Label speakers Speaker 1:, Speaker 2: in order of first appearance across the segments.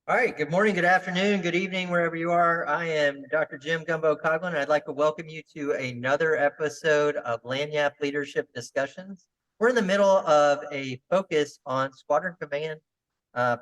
Speaker 1: All right, good morning, good afternoon, good evening, wherever you are. I am Dr. Jim Gumbo Coughlin, and I'd like to welcome you to another episode of Lagniappe Leadership Discussions. We're in the middle of a focus on Squadron Command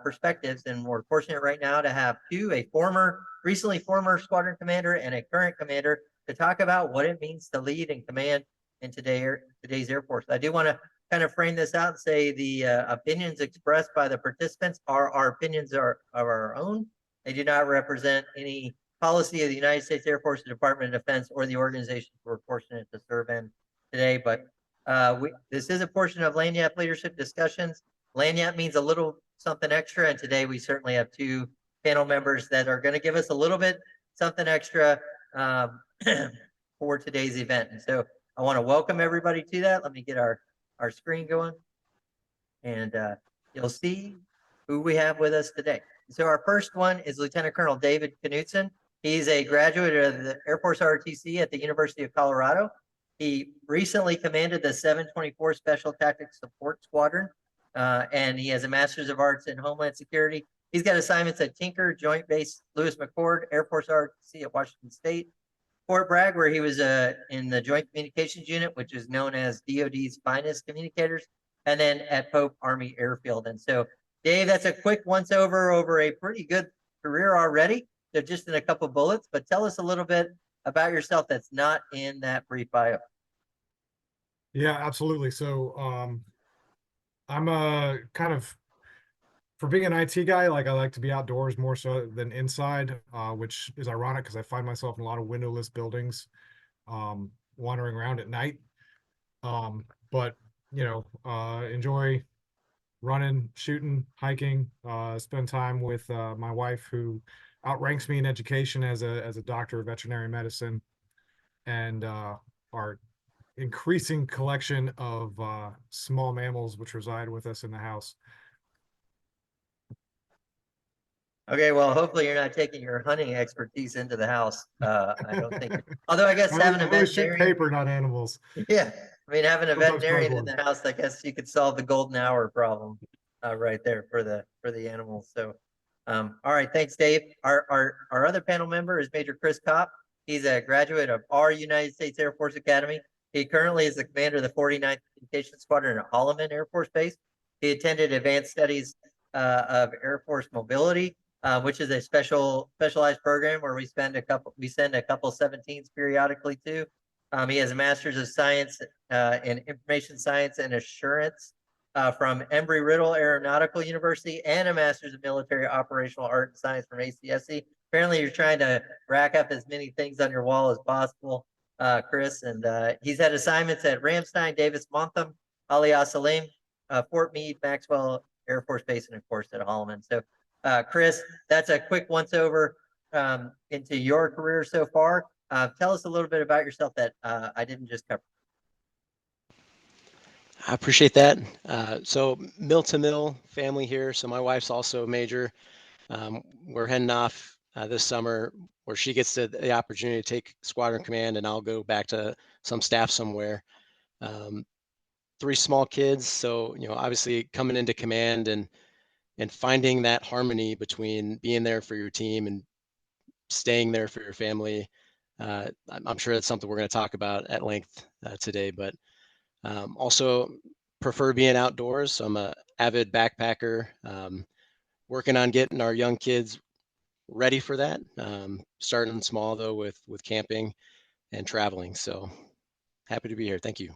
Speaker 1: perspectives, and we're fortunate right now to have recently former Squadron Commander and a current commander to talk about what it means to lead and command in today's Air Force. I do want to kind of frame this out and say the opinions expressed by the participants are our opinions of our own. They do not represent any policy of the United States Air Force, the Department of Defense, or the organizations we're fortunate to serve in today. But this is a portion of Lagniappe Leadership Discussions. Lagniappe means a little something extra, and today we certainly have two panel members that are going to give us a little bit something extra for today's event. And so I want to welcome everybody to that. Let me get our screen going, and you'll see who we have with us today. So our first one is Lieutenant Colonel David Knutzen. He's a graduate of the Air Force ROTC at the University of Colorado. He recently commanded the 724 Special Tactics Support Squadron, and he has a Master's of Arts in Homeland Security. He's got assignments at Tinker, Joint Base Lewis McChord, Air Force ROTC at Washington State, Fort Bragg, where he was in the Joint Communications Unit, which is known as DoD's finest communicators, and then at Pope Army Airfield. And so, Dave, that's a quick once-over a pretty good career already. So just in a couple bullets, but tell us a little bit about yourself that's not in that brief bio.
Speaker 2: Yeah, absolutely. So I'm a kind of, for being an IT guy, like I like to be outdoors more so than inside, which is ironic because I find myself in a lot of windowless buildings, wandering around at night. But enjoy running, shooting, hiking, spend time with my wife, who outranks me in education as a doctor of veterinary medicine, and our increasing collection of small mammals which reside with us in the house.
Speaker 1: Okay, well, hopefully you're not taking your hunting expertise into the house. I don't think, although I guess having a
Speaker 2: I shoot
Speaker 1: veterinarian,
Speaker 2: paper, not animals.
Speaker 1: yeah, I mean, having a
Speaker 2: Sometimes
Speaker 1: veterinarian in
Speaker 2: cardboard.
Speaker 1: the house, I guess you could solve the golden hour problem right there for the animals. So, all right, thanks, Dave. Our other panel member is Major Chris Kopp. He's a graduate of our United States Air Force Academy. He currently is the commander of the 49th Communications Squadron at Holloman Air Force Base. He attended advanced studies of Air Force mobility, which is a specialized program where we send a couple 17s periodically to. He has a Master's of Science in Information Science and Assurance from Embry-Riddle Aeronautical University, and a Master's of Military Operational Art and Science from ACSC. Apparently, you're trying to rack up as many things on your wall as possible, Chris. And he's had assignments at Ramstein, Davis-Monthan, Ali Salim, Fort Meade, Maxwell Air Force Base, and of course at Holloman. So, Chris, that's a quick once-over into your career so far. Tell us a little bit about yourself that I didn't just cover.
Speaker 3: I appreciate that. So mill to mill family here. So my wife's also a major. We're heading off this summer where she gets the opportunity to take squadron command, and I'll go back to some staff somewhere. 3 small kids. So, obviously coming into command and finding that harmony between being there for your team and staying there for your family. I'm sure that's something we're going to talk about at length today, but also prefer being outdoors. So I'm a avid backpacker, working on getting our young kids ready for that. Starting small though with camping and traveling. So happy to be here. Thank you.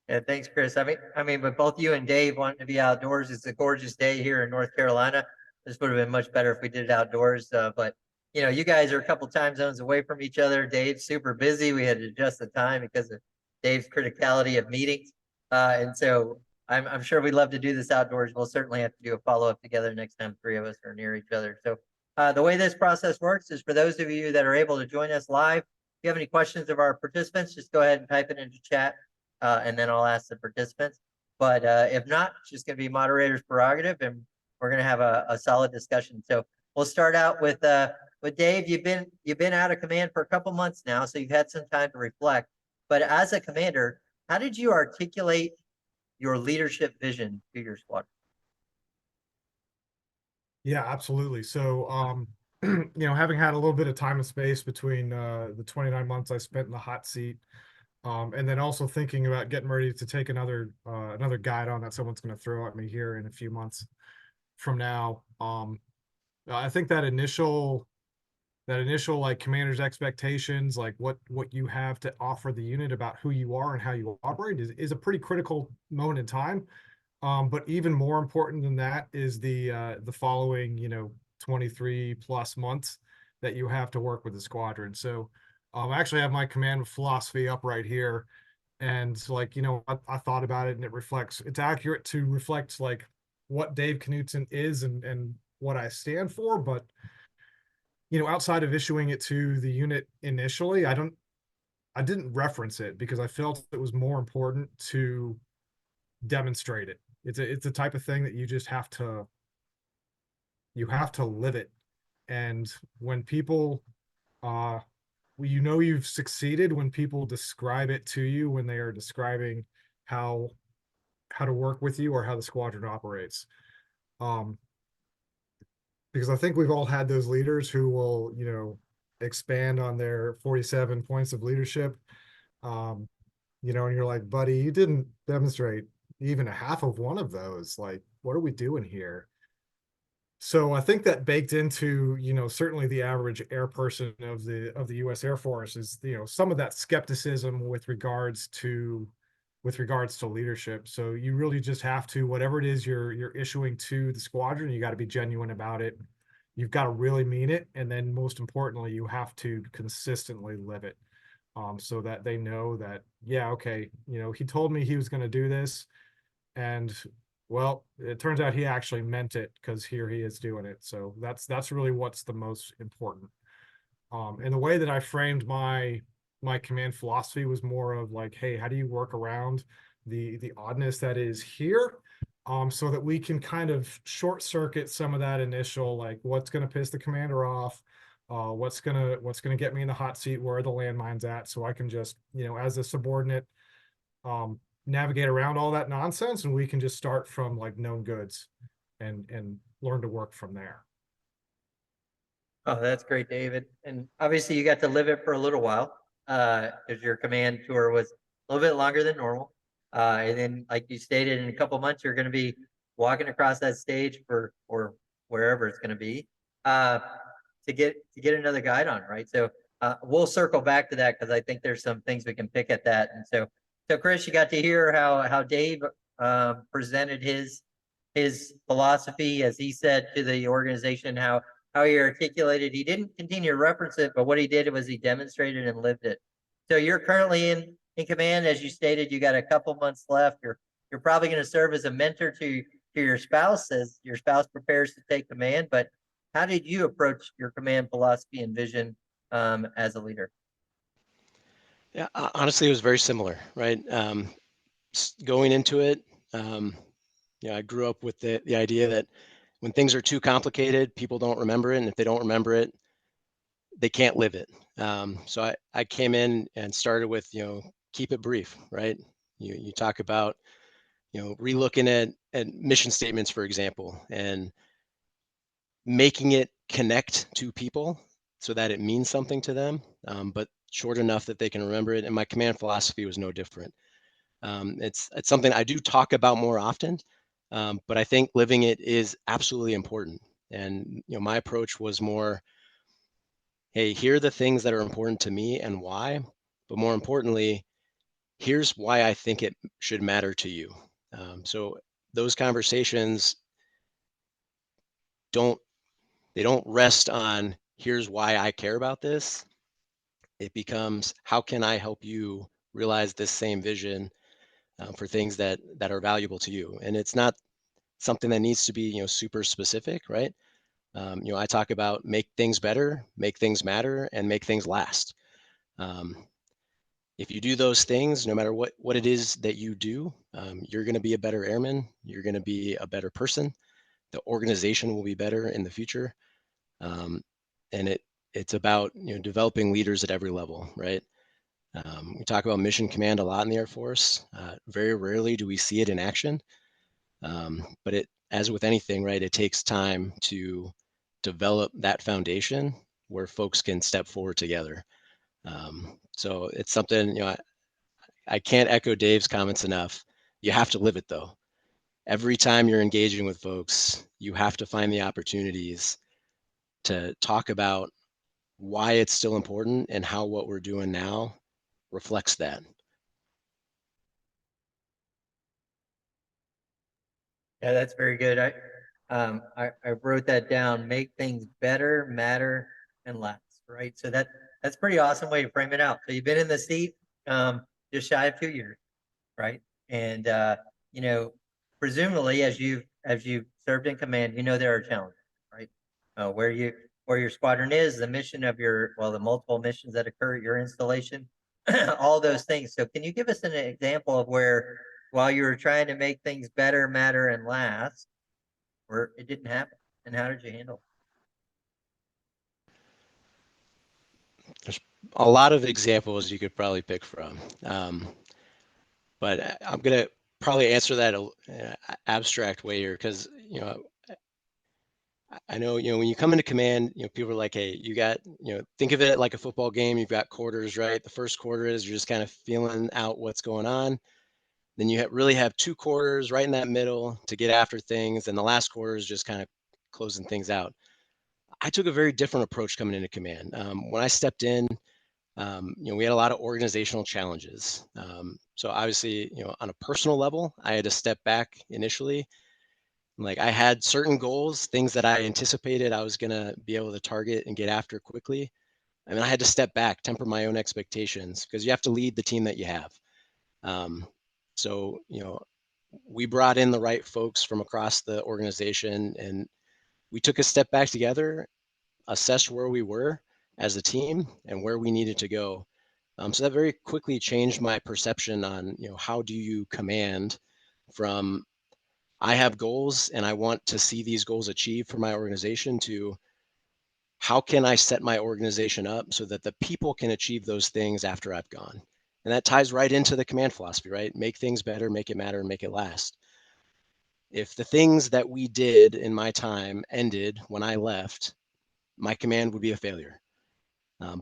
Speaker 1: Yeah, thanks, Chris. I mean, but both you and Dave wanting to be outdoors. It's a gorgeous day here in North Carolina. This would have been much better if we did it outdoors. But you guys are a couple time zones away from each other. Dave's super busy. We had to adjust the time because of Dave's criticality of meetings. And so I'm sure we'd love to do this outdoors. We'll certainly have to do a follow-up together next time 3 of us are near each other. So the way this process works is, for those of you that are able to join us live, if you have any questions of our participants, just go ahead and type it into chat. And then I'll ask the participants. But if not, it's just going to be moderator's prerogative, and we're going to have a solid discussion. So we'll start out with Dave. You've been out of command for a couple months now, so you've had some time to reflect. But as a commander, how did you articulate your leadership vision to your squadron?
Speaker 2: Yeah, absolutely. So, you know, having had a little bit of time and space between the 29 months I spent in the hot seat, and then also thinking about getting ready to take another guide on that someone's going to throw at me here in a few months from now. I think that initial like commander's expectations, like what you have to offer the unit about who you are and how you operate is a pretty critical moment in time. But even more important than that is the following, 23 plus months that you have to work with the squadron. So I actually have my command philosophy up right here. And like, I thought about it, and it's accurate to reflect like what Dave Knutzen is and what I stand for. But, outside of issuing it to the unit initially, I didn't reference it because I felt it was more important to demonstrate it. It's a type of thing that you have to live it. And when people uh you've succeeded when people describe it to you, when they are describing how how to work with you or how the squadron operates. Um because I think we've all had those leaders who will, expand on their 47 points of leadership. Um, and you're like, buddy, you didn't demonstrate even a half of one of those. Like, what are we doing here? So I think that baked into, certainly the average air person of the US Air Force is, some of that skepticism with regards to leadership. So you really just have to, whatever it is you're issuing to the squadron, you got to be genuine about it. You've got to really mean it. And then most importantly, you have to consistently live it. So that they know that, yeah, okay, he told me he was going to do this. And well, it turns out he actually meant it, because here he is doing it. So that's really what's the most important. And the way that I framed my command philosophy was more of like, hey, how do you work around the oddness that is here, so that we can kind of short circuit some of that initial, like, what's going to piss the commander off, what's gonna get me in the hot seat, where are the landmines at, so I can just, as a subordinate, um, navigate around all that nonsense, and we can just start from like known goods and learn to work from there.
Speaker 1: Oh, that's great, David. And obviously you got to live it for a little while, because your command tour was a little bit longer than normal. And then, like you stated, in a couple months, you're going to be walking across that stage or wherever it's going to be, uh, to get another guide on, right? So we'll circle back to that, because I think there's some things we can pick at that. And so Chris, you got to hear how Dave presented his philosophy, as he said, to the organization, how he articulated. He didn't continue to reference it, but what he did was he demonstrated and lived it. So you're currently in command, as you stated. You got a couple months left. You're probably going to serve as a mentor to your spouse as your spouse prepares to take command. But how did you approach your command philosophy and vision as a leader?
Speaker 3: Yeah, honestly, it was very similar, right? Going into it, I grew up with the idea that when things are too complicated, people don't remember it, and if they don't remember it, they can't live it. So I came in and started with, keep it brief, right? You talk about, relooking at mission statements, for example, and making it connect to people so that it means something to them, but short enough that they can remember it. And my command philosophy was no different. It's something I do talk about more often, but I think living it is absolutely important. And my approach was more, hey, here are the things that are important to me and why, but more importantly, here's why I think it should matter to you. So those conversations don't they don't rest on here's why I care about this. It becomes, how can I help you realize this same vision, for things that are valuable to you. And it's not something that needs to be, super specific, right? I talk about make things better, make things matter, and make things last. Um, if you do those things, no matter what it is that you do, you're going to be a better airman. You're going to be a better person. The organization will be better in the future. Um, and it's about, developing leaders at every level, right? We talk about mission command a lot in the Air Force. Very rarely do we see it in action, but as with anything, right, it takes time to develop that foundation where folks can step forward together. So it's something, I can't echo Dave's comments enough. You have to live it though. Every time you're engaging with folks, you have to find the opportunities to talk about why it's still important and how what we're doing now reflects that.
Speaker 1: Yeah, that's very good. I wrote that down. Make things better, matter, and last. Right. So that's pretty awesome way to frame it out. So you've been in the seat just shy of 2 years, right? And presumably as you've served in command, there are challenges, right? Where your squadron is, the mission of the multiple missions that occur at your installation, all those things. So can you give us an example of where, while you were trying to make things better, matter, and last, where it didn't happen, and how did you handle
Speaker 3: There's a lot of examples you could probably pick from. But I'm going to probably answer that in an abstract way here because, I know, when you come into command, people are like, hey, you got, think of it like a football game. You've got quarters, right? The first quarter is you're just kind of feeling out what's going on. Then you really have 2 quarters right in that middle to get after things. And the last quarter is just kind of closing things out. I took a very different approach coming into command. When I stepped in, we had a lot of organizational challenges. So obviously, on a personal level, I had to step back initially. Like I had certain goals, things that I anticipated I was going to be able to target and get after quickly. I mean, I had to step back, temper my own expectations because you have to lead the team that you have. So, we brought in the right folks from across the organization and we took a step back together, assessed where we were as a team and where we needed to go. So that very quickly changed my perception on, how do you command from I have goals and I want to see these goals achieved for my organization to how can I set my organization up so that the people can achieve those things after I've gone? And that ties right into the command philosophy, right? Make things better, make it matter, make it last. If the things that we did in my time ended when I left, my command would be a failure.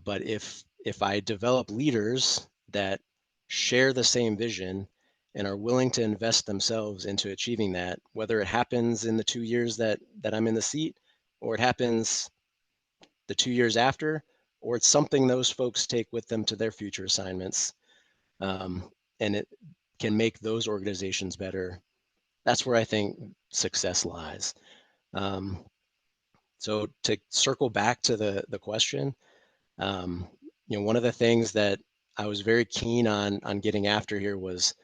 Speaker 3: But if I develop leaders that share the same vision and are willing to invest themselves into achieving that, whether it happens in the 2 years that I'm in the seat, or it happens the 2 years after, or it's something those folks take with them to their future assignments, and it can make those organizations better. That's where I think success lies. So to circle back to the question, one of the things that I was very keen on getting after here was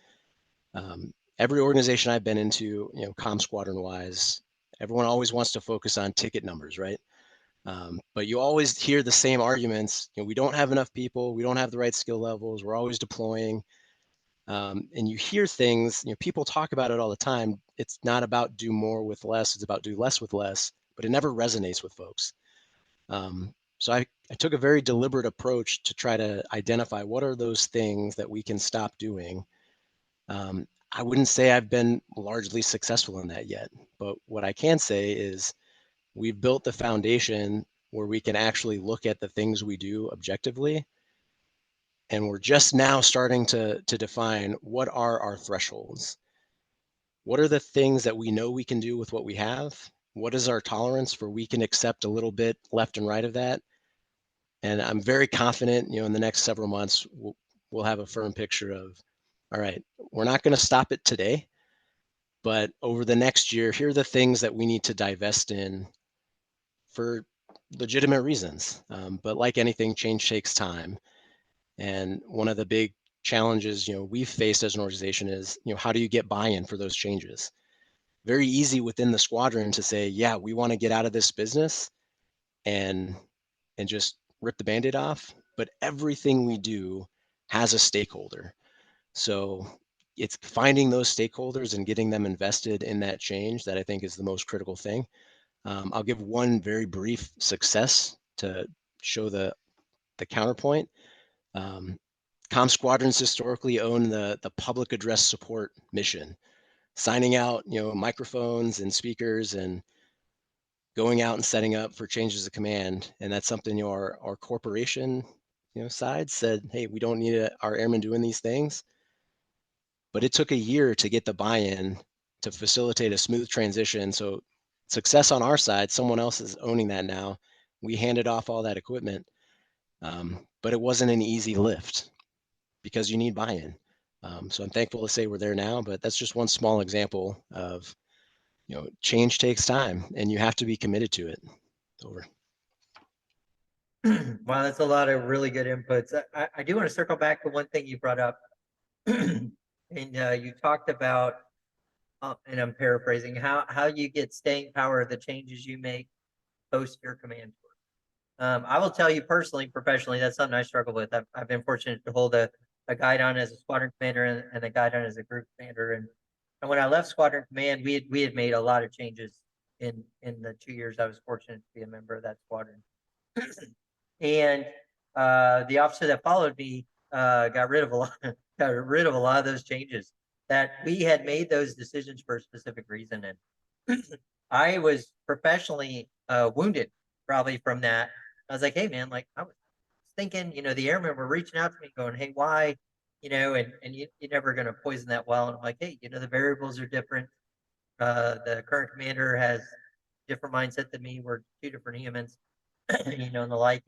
Speaker 3: every organization I've been into, comm squadron wise, everyone always wants to focus on ticket numbers, right? But you always hear the same arguments. We don't have enough people. We don't have the right skill levels. We're always deploying. And you hear things, people talk about it all the time. It's not about do more with less. It's about do less with less, but it never resonates with folks. So I took a very deliberate approach to try to identify what are those things that we can stop doing. I wouldn't say I've been largely successful in that yet, but what I can say is we've built the foundation where we can actually look at the things we do objectively. And we're just now starting to define what are our thresholds. What are the things that we know we can do with what we have? What is our tolerance for we can accept a little bit left and right of that? And I'm very confident, in the next several months, we'll have a firm picture of, all right, we're not going to stop it today, but over the next year, here are the things that we need to divest in for legitimate reasons. But like anything, change takes time. And one of the big challenges, we've faced as an organization is, how do you get buy-in for those changes? Very easy within the squadron to say, yeah, we want to get out of this business and just rip the Band-Aid off. But everything we do has a stakeholder. So it's finding those stakeholders and getting them invested in that change that I think is the most critical thing. I'll give one very brief success to show the counterpoint. Comm squadrons historically own the public address support mission. signing out, microphones and speakers and going out and setting up for changes of command. And that's something, our corporation, side said, hey, we don't need our airmen doing these things. But it took a year to get the buy-in to facilitate a smooth transition. So success on our side, someone else is owning that now. We handed off all that equipment, but it wasn't an easy lift because you need buy-in. So I'm thankful to say we're there now, but that's just one small example of, change takes time and you have to be committed to it. Over.
Speaker 1: Wow, that's a lot of really good inputs. I do want to circle back to one thing you brought up. And you talked about, and I'm paraphrasing, how you get staying power of the changes you make post your command tour. I will tell you personally, professionally, that's something I struggle with. I've been fortunate to hold a guide on as a squadron commander and a guide on as a group commander. And when I left squadron command, we had made a lot of changes in the 2 years I was fortunate to be a member of that squadron. And the officer that followed me got rid of a lot of those changes that we had made those decisions for a specific reason. And I was professionally wounded probably from that. I was like, hey man, like I was thinking, the airmen were reaching out to me going, hey, why? And you're never going to poison that well. And I'm like, hey, the variables are different. The current commander has different mindset than me. We're two different humans, and the like.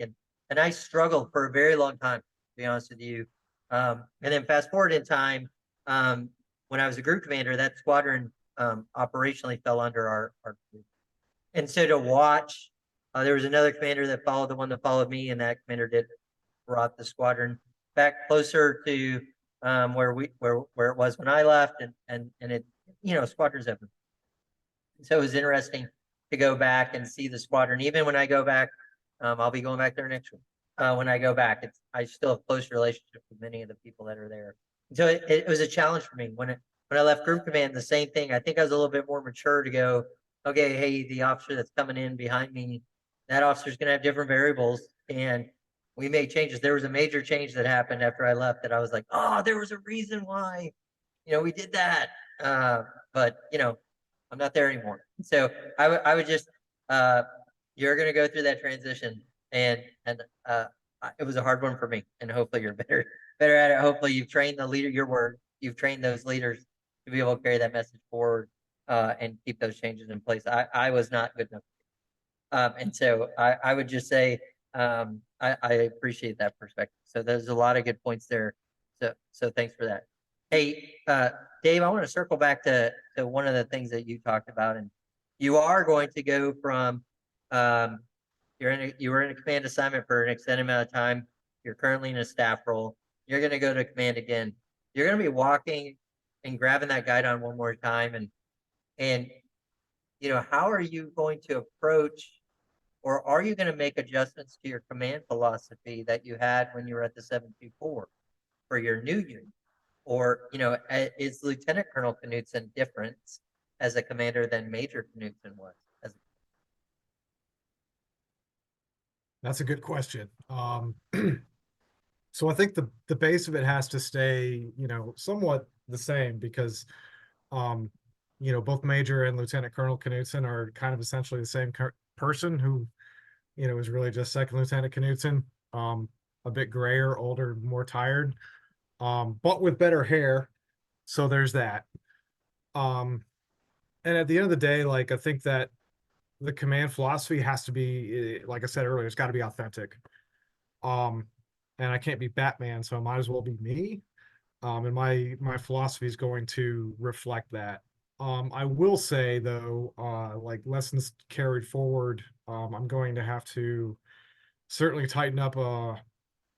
Speaker 1: And I struggled for a very long time, to be honest with you. And then fast forward in time, when I was a group commander, that squadron operationally fell under our group. And so to watch, there was another commander that followed the one that followed me, and that commander brought the squadron back closer to where it was when I left, and it, squadrons have. So it was interesting to go back and see the squadron. Even when I go back, I'll be going back there next week. When I go back, I still have close relationship with many of the people that are there. So it was a challenge for me when I left group command. The same thing. I think I was a little bit more mature to go, okay, hey, the officer that's coming in behind me, that officer's going to have different variables, and we made changes. There was a major change that happened after I left that I was like, oh, there was a reason why, we did that. But I'm not there anymore. So I would just, you're going to go through that transition, and it was a hard one for me, and hopefully you're better at it. Hopefully you've trained the leader, you've trained those leaders to be able to carry that message forward, and keep those changes in place. I was not good enough. And so I would just say, I appreciate that perspective. So there's a lot of good points there. So thanks for that. Hey, Dave, I want to circle back to one of the things that you talked about, and you are going to go from, you were in a command assignment for an extended amount of time. You're currently in a staff role. You're going to go to command again. You're going to be walking and grabbing that guide on one more time. And how are you going to approach, or are you going to make adjustments to your command philosophy that you had when you were at the 724 for your new unit? Or, is Lieutenant Colonel Knutzen different as a commander than Major Knutzen was?
Speaker 2: That's a good question. So I think the base of it has to stay, somewhat the same because, both Major and Lieutenant Colonel Knutzen are kind of essentially the same person who, is really just Second Lieutenant Knutzen, a bit grayer, older, more tired, but with better hair. So there's that. And at the end of the day, like, I think that the command philosophy has to be, like I said earlier, it's got to be authentic. And I can't be Batman, so I might as well be me. And my philosophy is going to reflect that. I will say though, like lessons carried forward, I'm going to have to certainly tighten up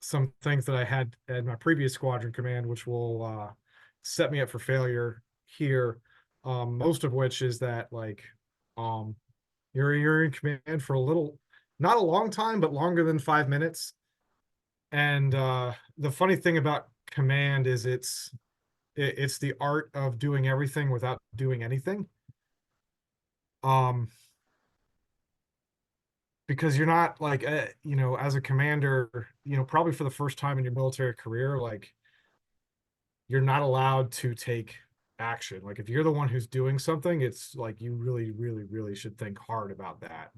Speaker 2: some things that I had at my previous squadron command, which will set me up for failure here. Most of which is that like you're in command for not a long time, but longer than 5 minutes. And the funny thing about command is it's the art of doing everything without doing anything. Because you're not like, as a commander, probably for the first time in your military career, like you're not allowed to take action. Like if you're the one who's doing something, it's like you really, really, really should think hard about that.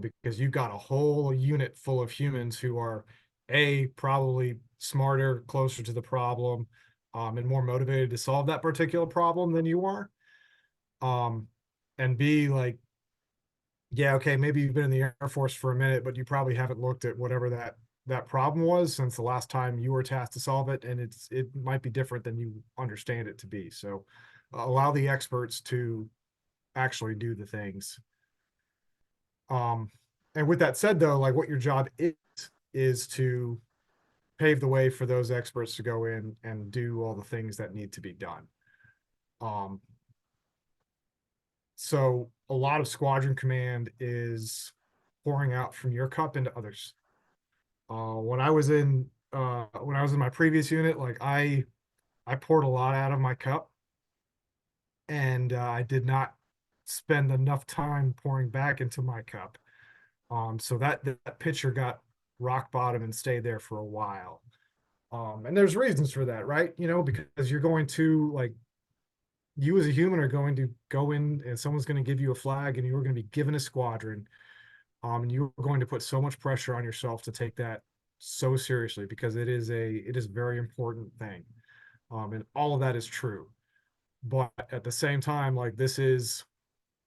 Speaker 2: Because you've got a whole unit full of humans who are probably smarter, closer to the problem, and more motivated to solve that particular problem than you are. And B, like, yeah, okay, maybe you've been in the Air Force for a minute, but you probably haven't looked at whatever that problem was since the last time you were tasked to solve it, and it might be different than you understand it to be. So allow the experts to actually do the things. And with that said, though, like what your job is to pave the way for those experts to go in and do all the things that need to be done. So a lot of squadron command is pouring out from your cup into others. When I was in my previous unit, like I poured a lot out of my cup, and I did not spend enough time pouring back into my cup. So that pitcher got rock bottom and stayed there for a while. And there's reasons for that, right? You know, because you're going to like, you as a human are going to go in and someone's going to give you a flag and you're going to be given a squadron. And you're going to put so much pressure on yourself to take that so seriously because it is a very important thing. And all of that is true. But at the same time, like this is,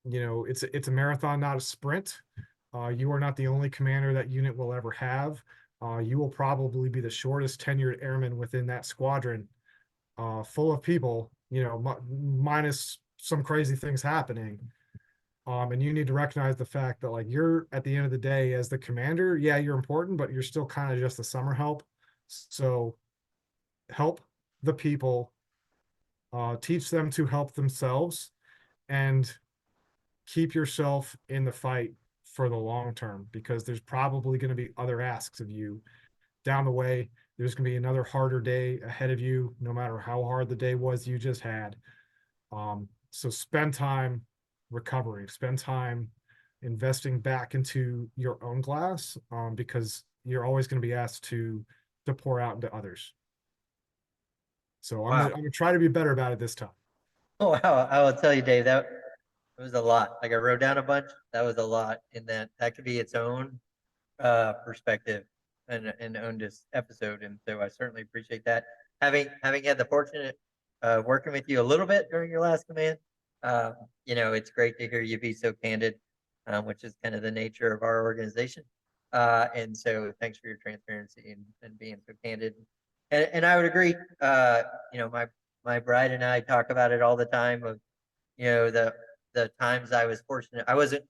Speaker 2: you know, it's a marathon, not a sprint. You are not the only commander that unit will ever have. You will probably be the shortest tenured airman within that squadron, full of people, you know, minus some crazy things happening. And you need to recognize the fact that like you're at the end of the day as the commander, yeah, you're important, but you're still kind of just a summer help. So help the people, teach them to help themselves, and keep yourself in the fight for the long term, because there's probably going to be other asks of you down the way. There's going to be another harder day ahead of you, no matter how hard the day was you just had. So spend time recovering, spend time investing back into your own glass, because you're always going to be asked to pour out into others. So
Speaker 1: Wow.
Speaker 2: I'm gonna try to be better about it this time.
Speaker 1: Oh, wow. I will tell you, Dave, that was a lot. Like I wrote down a bunch. That was a lot in that could be its own perspective and own this episode. And so I certainly appreciate that. Having had the fortunate working with you a little bit during your last command, you know, it's great to hear you be so candid, which is kind of the nature of our organization. And so thanks for your transparency and being so candid. And I would agree. You know, my bride and I talk about it all the time of, you know, the times I was fortunate. The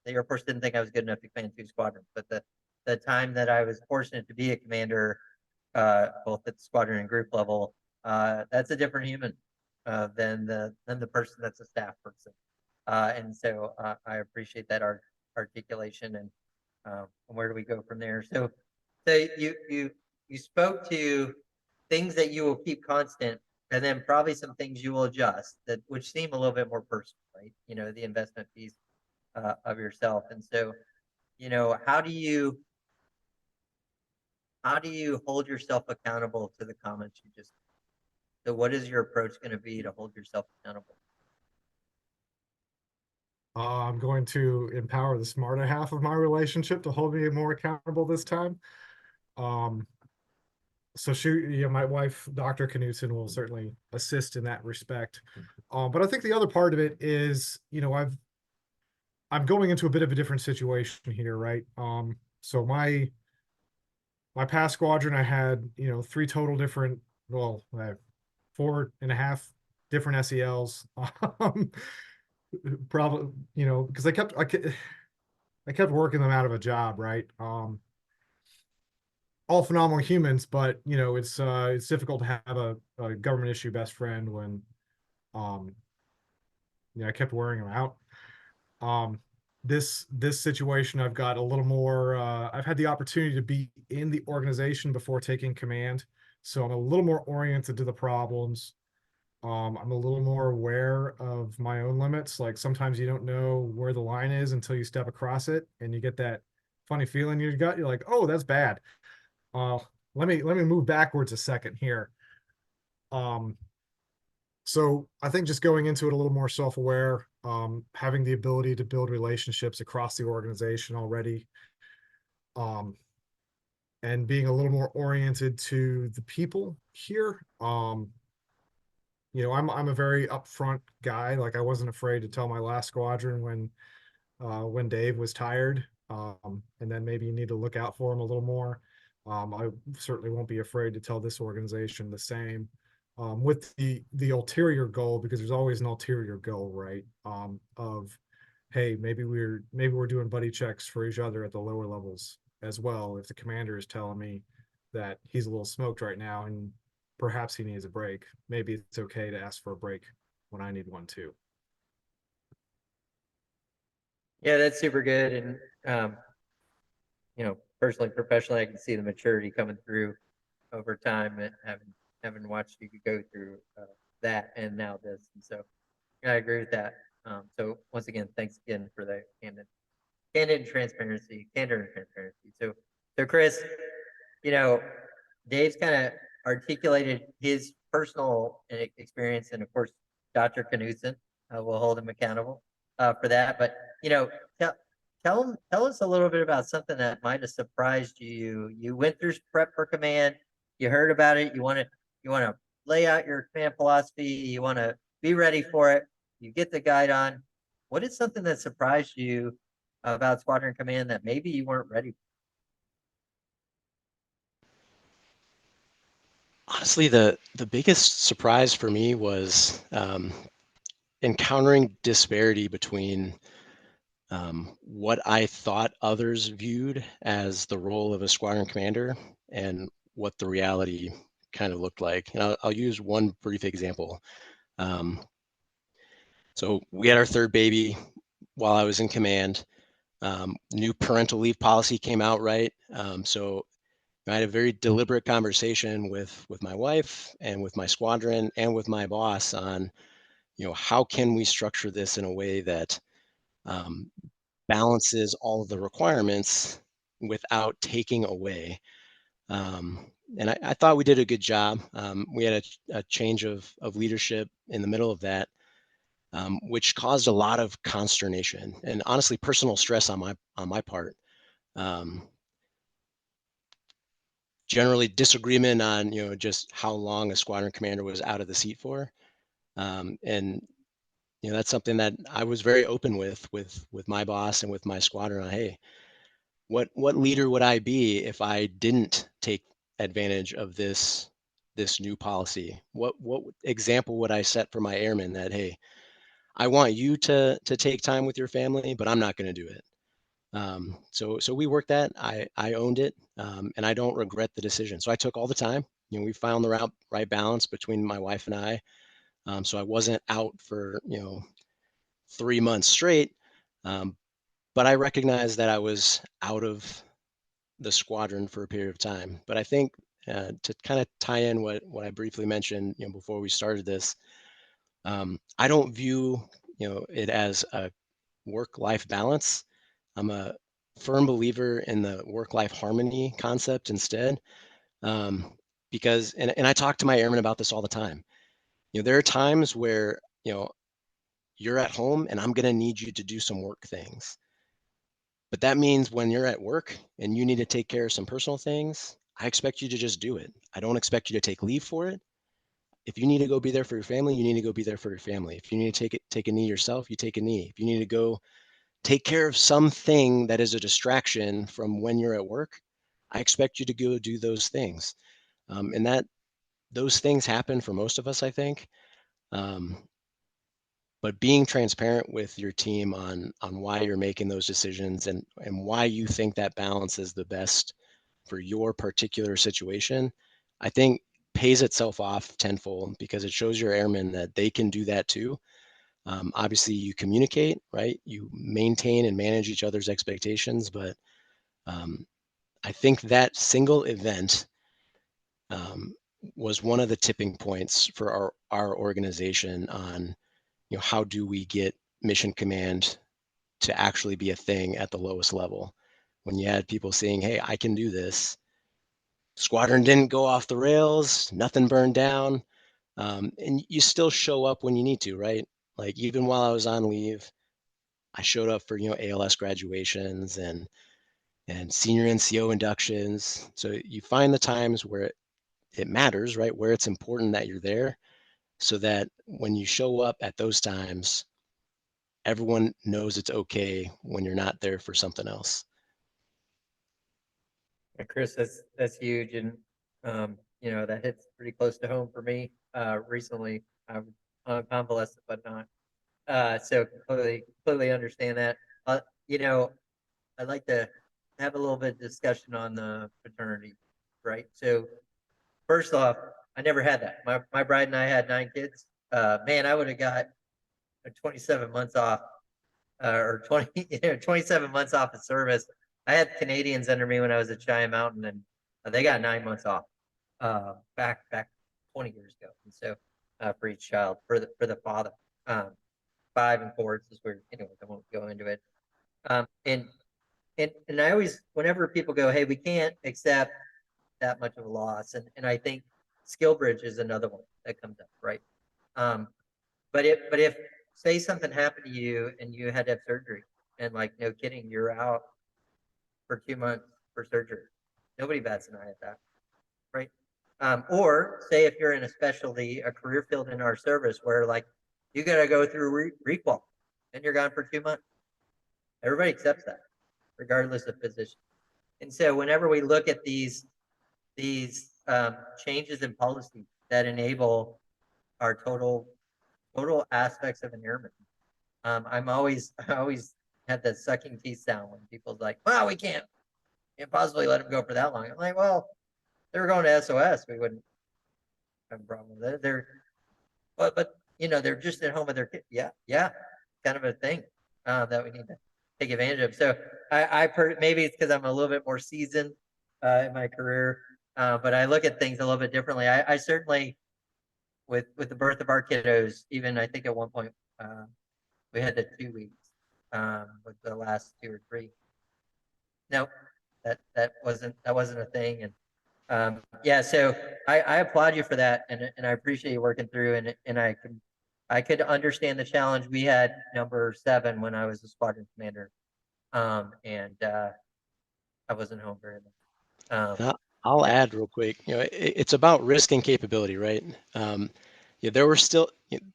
Speaker 1: Air Force didn't think I was good enough to command 2 squadrons, but the time that I was fortunate to be a commander, both at the squadron and group level, that's a different human than the person that's a staff person. And so I appreciate that articulation. And where do we go from there? So you spoke to things that you will keep constant, and then probably some things you will adjust that which seem a little bit more personal, right? You know, the investment piece of yourself. And so, you know, how do you hold yourself accountable to the comments you just made? So what is your approach going to be to hold yourself accountable?
Speaker 2: I'm going to empower the smarter half of my relationship to hold me more accountable this time. So my wife, Dr. Knutzen, will certainly assist in that respect. But I think the other part of it is, you know, I'm going into a bit of a different situation here, right? So my past squadron, I had, you know, 3 total different, well, 4.5 different SELs. Probably, you know, because I kept working them out of a job, right? All phenomenal humans, but you know, it's difficult to have a government issue best friend when you know, I kept wearing them out. This situation, I've got a little more, I've had the opportunity to be in the organization before taking command, so I'm a little more oriented to the problems. I'm a little more aware of my own limits. Like sometimes you don't know where the line is until you step across it, and you get that funny feeling in your gut. You're like, oh, that's bad. Let me move backwards a second here. So I think just going into it a little more self-aware, having the ability to build relationships across the organization already, um, and being a little more oriented to the people here. I'm a very upfront guy. Like I wasn't afraid to tell my last squadron when Dave was tired, and then maybe you need to look out for him a little more. I certainly won't be afraid to tell this organization the same, with the ulterior goal, because there's always an ulterior goal, right? Of hey, maybe we're doing buddy checks for each other at the lower levels as well. If the commander is telling me that he's a little smoked right now and perhaps he needs a break, maybe it's okay to ask for a break when I need one too.
Speaker 1: Yeah, that's super good. And, personally, professionally, I can see the maturity coming through over time and having watched you go through that and now this. And so I agree with that. So once again, thanks again for the candor and transparency. So Chris, Dave's kind of articulated his personal experience, and of course, Dr. Knutzen will hold him accountable for that. But tell us a little bit about something that might have surprised you. You went through prep for command. You heard about it. You want to lay out your command philosophy. You want to be ready for it. You get the guide on. What is something that surprised you about Squadron Command that maybe you weren't ready for?
Speaker 3: Honestly, the biggest surprise for me was encountering disparity between what I thought others viewed as the role of a squadron commander and what the reality kind of looked like. And I'll use one brief example. So we had our third baby while I was in command. New parental leave policy came out, right? So I had a very deliberate conversation with my wife and with my squadron and with my boss on, how can we structure this in a way that balances all of the requirements without taking away. And I thought we did a good job. We had a change of leadership in the middle of that, which caused a lot of consternation and honestly personal stress on my part. Generally disagreement on just how long a squadron commander was out of the seat for, and that's something that I was very open with my boss and with my squadron on, hey, what leader would I be if I didn't take advantage of this new policy? What example would I set for my airmen that, hey, I want you to take time with your family, but I'm not going to do it. So we worked that. I owned it, and I don't regret the decision. So I took all the time. We found the right balance between my wife and I. So I wasn't out for 3 months straight, but I recognized that I was out of the squadron for a period of time. But I think to kind of tie in what I briefly mentioned, before we started this, I don't view it as a work-life balance. I'm a firm believer in the work-life harmony concept instead, because and I talk to my airmen about this all the time. There are times where you're at home and I'm going to need you to do some work things. But that means when you're at work and you need to take care of some personal things, I expect you to just do it. I don't expect you to take leave for it. If you need to go be there for your family, you need to go be there for your family. If you need to take a knee yourself, you take a knee. If you need to go take care of something that is a distraction from when you're at work, I expect you to go do those things. And those things happen for most of us, I think. But being transparent with your team on why you're making those decisions and why you think that balance is the best for your particular situation, I think pays itself off tenfold, because it shows your airmen that they can do that too. Obviously you communicate, right? You maintain and manage each other's expectations, but I think that single event was one of the tipping points for our organization on, how do we get mission command to actually be a thing at the lowest level? When you had people saying, hey, I can do this. Squadron didn't go off the rails, nothing burned down. And you still show up when you need to, right? Like even while I was on leave, I showed up for, ALS graduations and senior NCO inductions. So you find the times where it matters, right? Where it's important that you're there, so that when you show up at those times, everyone knows it's okay when you're not there for something else.
Speaker 1: Chris, that's huge, and that hits pretty close to home for me. Recently, I'm convalescent, but not. So completely understand that. You know, I'd like to have a little bit of discussion on the paternity, right? So first off, I never had that. My bride and I had 9 kids. Man, I would have got 27 months off, or 27 months off of service. I had Canadians under me when I was at Cheyenne Mountain, and they got 9 months off, back 20 years ago. And so, for each child, for the father, 5 and 4 is where, anyway, I won't go into it. And I always, whenever people go, hey, we can't accept that much of a loss, and I think skill bridge is another one that comes up, right? But if say something happened to you and you had to have surgery, and like, no kidding, you're out for 2 months for surgery, nobody bats an eye at that, right? Or say if you're in a specialty, a career field in our service where like you got to go through requal and you're gone for 2 months, everybody accepts that, regardless of position. And so whenever we look at these changes in policy that enable our total aspects of an airman, I always had that sucking teeth sound when people's like, well, we can't possibly let them go for that long. I'm like, well, they were going to SOS, we wouldn't have a problem with it. But they're just at home with their kid. Yeah, kind of a thing that we need to take advantage of. So maybe it's because I'm a little bit more seasoned in my career, but I look at things a little bit differently. I certainly, with the birth of our kiddos, even I think at one point we had the 2 weeks with the last 2 or 3. No, that wasn't a thing. And yeah, so I applaud you for that, and I appreciate you working through, and I could understand the challenge. We had number 7 when I was a squadron commander, and I wasn't home very much.
Speaker 3: I'll add real quick. It's about risk and capability, right? There were still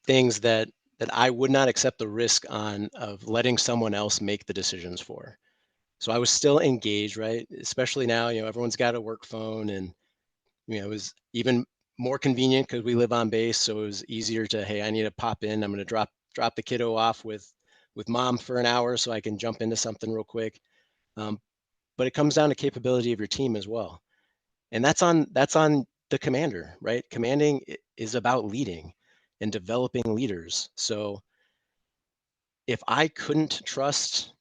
Speaker 3: things that I would not accept the risk on of letting someone else make the decisions for. So I was still engaged, right? Especially now, everyone's got a work phone, and it was even more convenient because we live on base, so it was easier to, hey, I need to pop in. I'm going to drop the kiddo off with mom for an hour so I can jump into something real quick. But it comes down to capability of your team as well, and that's on the commander, right? Commanding is about leading and developing leaders. So if I couldn't trust,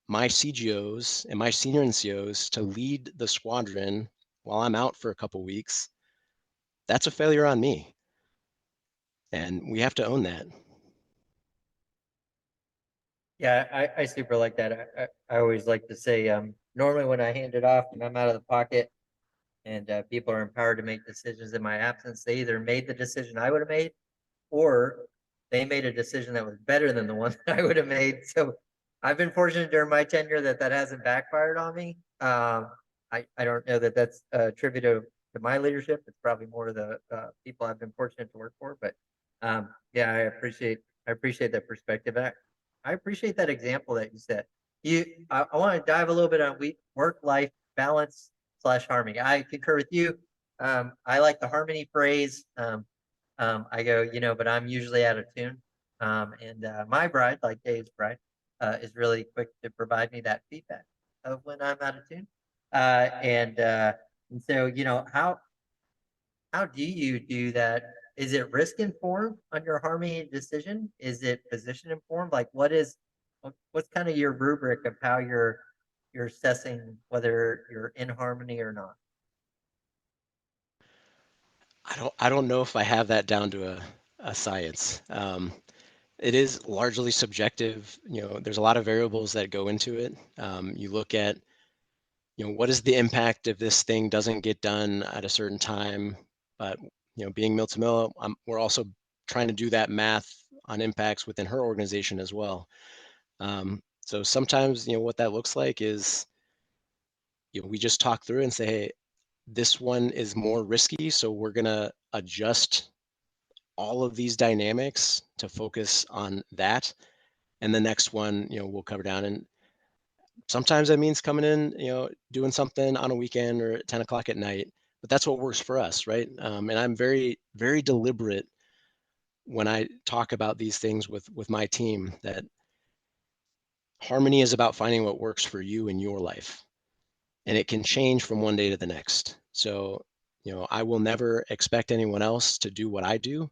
Speaker 3: my CGOs and my senior NCOs to lead the squadron while I'm out for a couple weeks, that's a failure on me. And we have to own that.
Speaker 1: Yeah, I super like that. I always like to say, normally when I hand it off and I'm out of the pocket, and people are empowered to make decisions in my absence, they either made the decision I would have made, or they made a decision that was better than the one that I would have made. So I've been fortunate during my tenure that hasn't backfired on me. I don't know that that's attributed to my leadership. It's probably more to the people I've been fortunate to work for. But yeah, I appreciate that perspective. I appreciate that example that you said. I want to dive a little bit on work-life balance / harmony. I concur with you. I like the harmony phrase. I go, but I'm usually out of tune. And my bride, like Dave's bride, is really quick to provide me that feedback of when I'm out of tune. And so, how do you do that? Is it risk informed on your harmony decision? Is it position informed? Like, what's kind of your rubric of how you're assessing whether you're in harmony or not?
Speaker 3: I don't know if I have that down to a science. It is largely subjective. There's a lot of variables that go into it. You look at, what is the impact if this thing doesn't get done at a certain time, but being mill to mill, we're also trying to do that math on impacts within her organization as well. So sometimes, what that looks like is, we just talk through and say, hey, this one is more risky, so we're going to adjust all of these dynamics to focus on that. And the next one, we'll cover down. And sometimes that means coming in, doing something on a weekend or at 10 o'clock at night, but that's what works for us, right? And I'm very, very deliberate when I talk about these things with my team, that harmony is about finding what works for you in your life. And it can change from one day to the next. So, I will never expect anyone else to do what I do.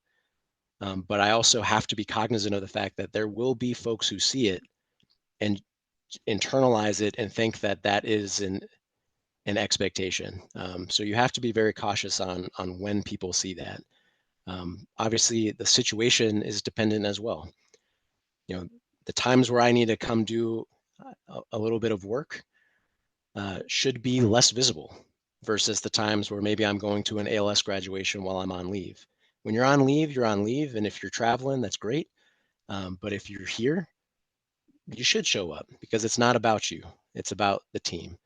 Speaker 3: But I also have to be cognizant of the fact that there will be folks who see it and internalize it and think that that is an expectation. So you have to be very cautious on when people see that. Obviously, the situation is dependent as well. The times where I need to come do a little bit of work should be less visible versus the times where maybe I'm going to an ALS graduation while I'm on leave. When you're on leave, you're on leave. And if you're traveling, that's great. But if you're here, you should show up, because it's not about you. It's about the team.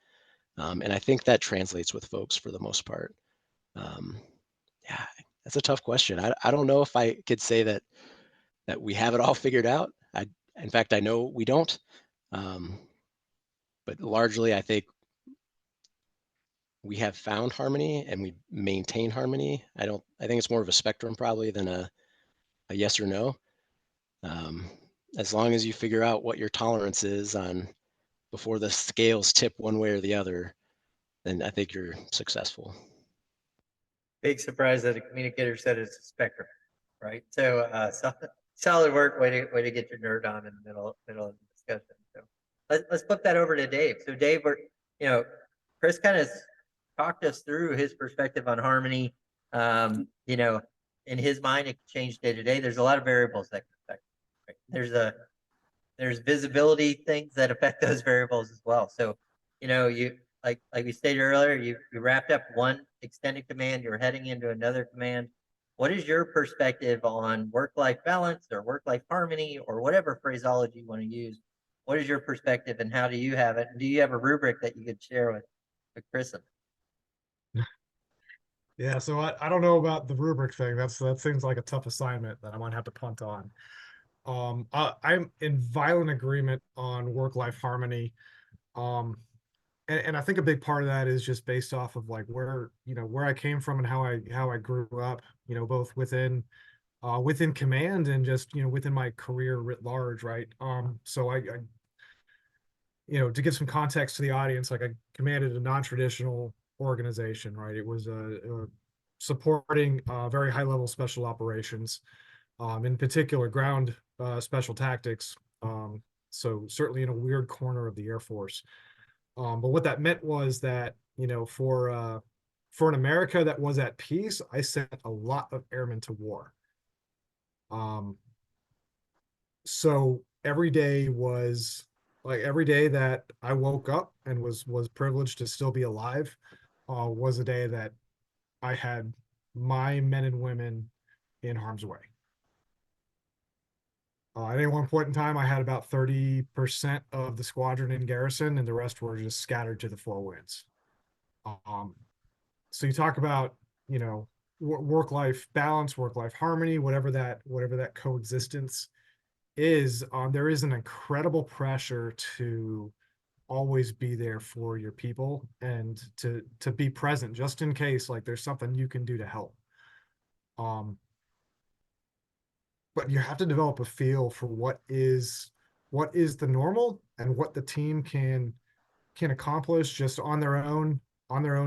Speaker 3: And I think that translates with folks for the most part. Yeah, that's a tough question. I don't know if I could say that we have it all figured out. In fact, I know we don't. But largely, I think we have found harmony and we maintain harmony. I think it's more of a spectrum probably than a yes or no. As long as you figure out what your tolerance is on before the scales tip one way or the other, then I think you're successful.
Speaker 1: Big surprise that a communicator said it's a spectrum, right? So, solid work. Way to get your nerd on in the middle of the discussion. So let's flip that over to Dave. So Dave, Chris kind of talked us through his perspective on harmony. In his mind, it can change day to day. There's a lot of variables that can affect it, right? There's visibility things that affect those variables as well. So, you like we stated earlier, you wrapped up one extended command, you're heading into another command. What is your perspective on work-life balance or work-life harmony or whatever phraseology you want to use? What is your perspective and how do you have it? And do you have a rubric that you could share with Chris?
Speaker 2: Yeah, so I don't know about the rubric thing. That seems like a tough assignment that I might have to punt on. I'm in violent agreement on work-life harmony. And I think a big part of that is just based off of like where I came from and how I grew up, both within command and just, within my career writ large, right? So I to give some context to the audience, like I commanded a non-traditional organization, right? It was supporting very high level special operations, in particular ground special tactics. So certainly in a weird corner of the Air Force. But what that meant was that, for an America that was at peace, I sent a lot of airmen to war. So every day that I woke up and was privileged to still be alive, was a day that I had my men and women in harm's way. At any one point in time, I had about 30% of the squadron in garrison, and the rest were just scattered to the four winds. So you talk about, work-life balance, work-life harmony, whatever that coexistence is. There is an incredible pressure to always be there for your people and to be present just in case like there's something you can do to help. But you have to develop a feel for what is the normal and what the team can accomplish just on their own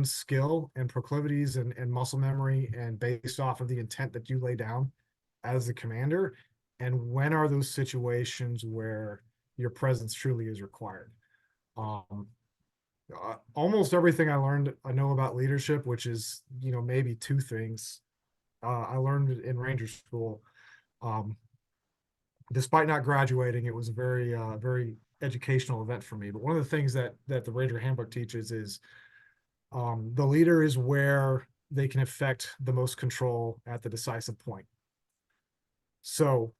Speaker 2: skill and proclivities and muscle memory, and based off of the intent that you lay down as the commander. And when are those situations where your presence truly is required? Almost everything I know about leadership, which is, maybe two things, I learned in Ranger School. Despite not graduating, it was a very educational event for me. But one of the things that the Ranger Handbook teaches is the leader is where they can effect the most control at the decisive point. So,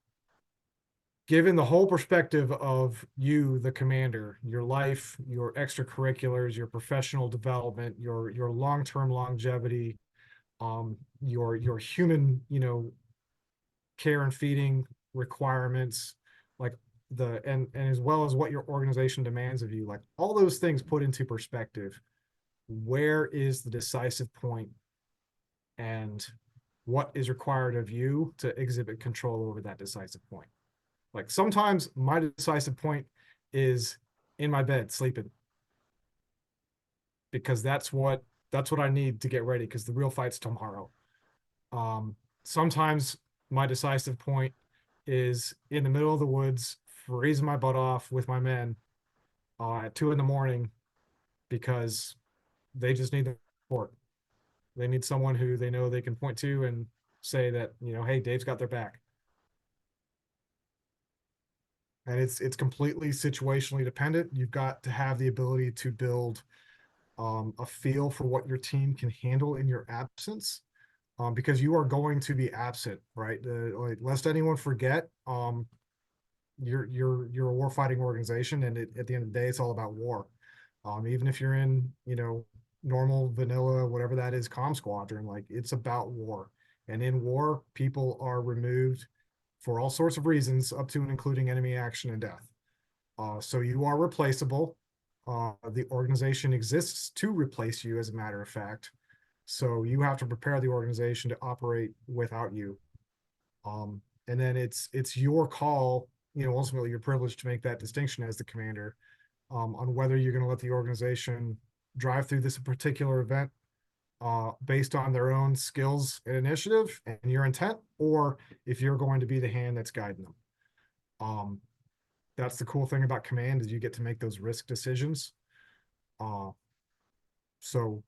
Speaker 2: given the whole perspective of you, the commander, your life, your extracurriculars, your professional development, your long-term longevity, your human, care and feeding requirements, like and as well as what your organization demands of you, like all those things put into perspective, where is the decisive point and what is required of you to exhibit control over that decisive point? Like sometimes my decisive point is in my bed sleeping, because that's what I need to get ready, because the real fight's tomorrow. Sometimes my decisive point is in the middle of the woods, freezing my butt off with my men at 2 a.m, because they just need the support. They need someone who they know they can point to and say that, hey, Dave's got their back. And it's completely situationally dependent. You've got to have the ability to build a feel for what your team can handle in your absence, because you are going to be absent, right? Like, lest anyone forget, you're a war fighting organization, and at the end of the day, it's all about war. Even if you're in, normal vanilla, whatever that is, comm squadron, like it's about war. And in war, people are removed for all sorts of reasons, up to and including enemy action and death. So you are replaceable. The organization exists to replace you, as a matter of fact. So you have to prepare the organization to operate without you. And then it's your call, ultimately your privilege to make that distinction as the commander, on whether you're going to let the organization drive through this particular event based on their own skills and initiative and your intent, or if you're going to be the hand that's guiding them. That's the cool thing about command, is you get to make those risk decisions. So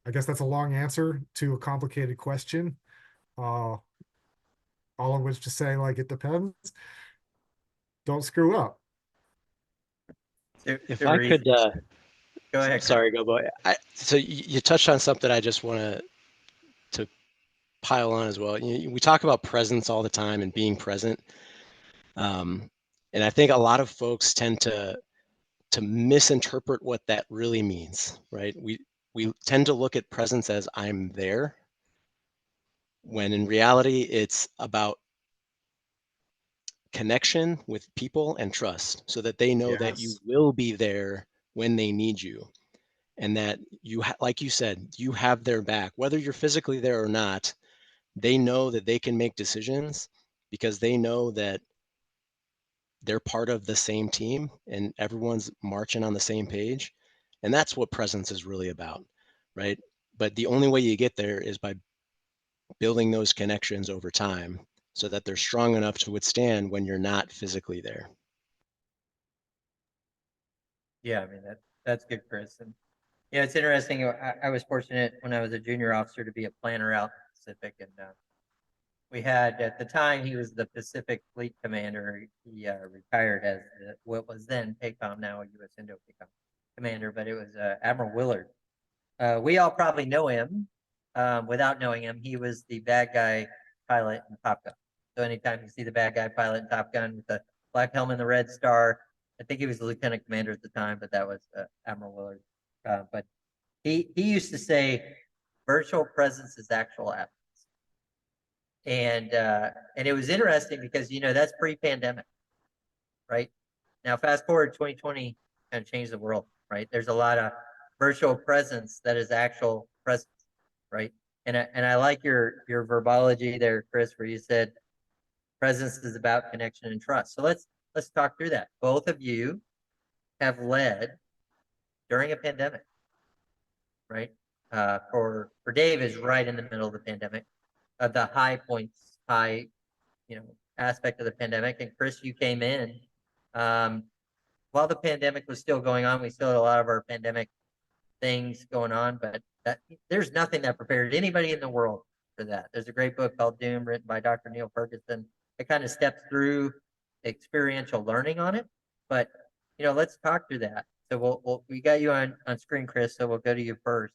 Speaker 2: I guess that's a long answer to a complicated question. All of which to say, like, it depends. Don't screw up.
Speaker 3: If
Speaker 1: Super
Speaker 3: I could,
Speaker 1: easy. Go ahead, Chris.
Speaker 3: sorry, go boy. So you touched on something I just want to pile on as well. We talk about presence all the time and being present. And I think a lot of folks tend to misinterpret what that really means, right? We tend to look at presence as I'm there, when in reality it's about connection with people and trust, so that they know that you
Speaker 2: Yes.
Speaker 3: will be there when they need you, and that like you said, you have their back, whether you're physically there or not. They know that they can make decisions because they know that they're part of the same team and everyone's marching on the same page. And that's what presence is really about, right? But the only way you get there is by building those connections over time, so that they're strong enough to withstand when you're not physically there.
Speaker 1: Yeah, I mean that's good, Chris. And it's interesting. I was fortunate when I was a junior officer to be a planner out in the Pacific, and we had, at the time, he was the Pacific Fleet Commander. He retired as what was then PACOM, now U.S. Indo-PACOM Commander, but it was Admiral Willard. We all probably know him. Without knowing him, he was the bad guy pilot in Top Gun. So anytime you see the bad guy pilot in Top Gun with the black helmet and the red star, I think he was the lieutenant commander at the time, but that was Admiral Willard. But he used to say, virtual presence is actual absence. And it was interesting because that's pre-pandemic, right? Now fast forward 2020 kind of changed the world, right? There's a lot of virtual presence that is actual presence, right? And I like your verbology there, Chris, where you said presence is about connection and trust. So let's talk through that. Both of you have led during a pandemic, right? For Dave is right in the middle of the pandemic, of the high points, aspect of the pandemic. And Chris, you came in while the pandemic was still going on. We still had a lot of our pandemic things going on, but there's nothing that prepared anybody in the world for that. There's a great book called Doom, written by Dr. Neil Ferguson. It kind of steps through experiential learning on it. But let's talk through that. So we got you on screen, Chris. So we'll go to you first.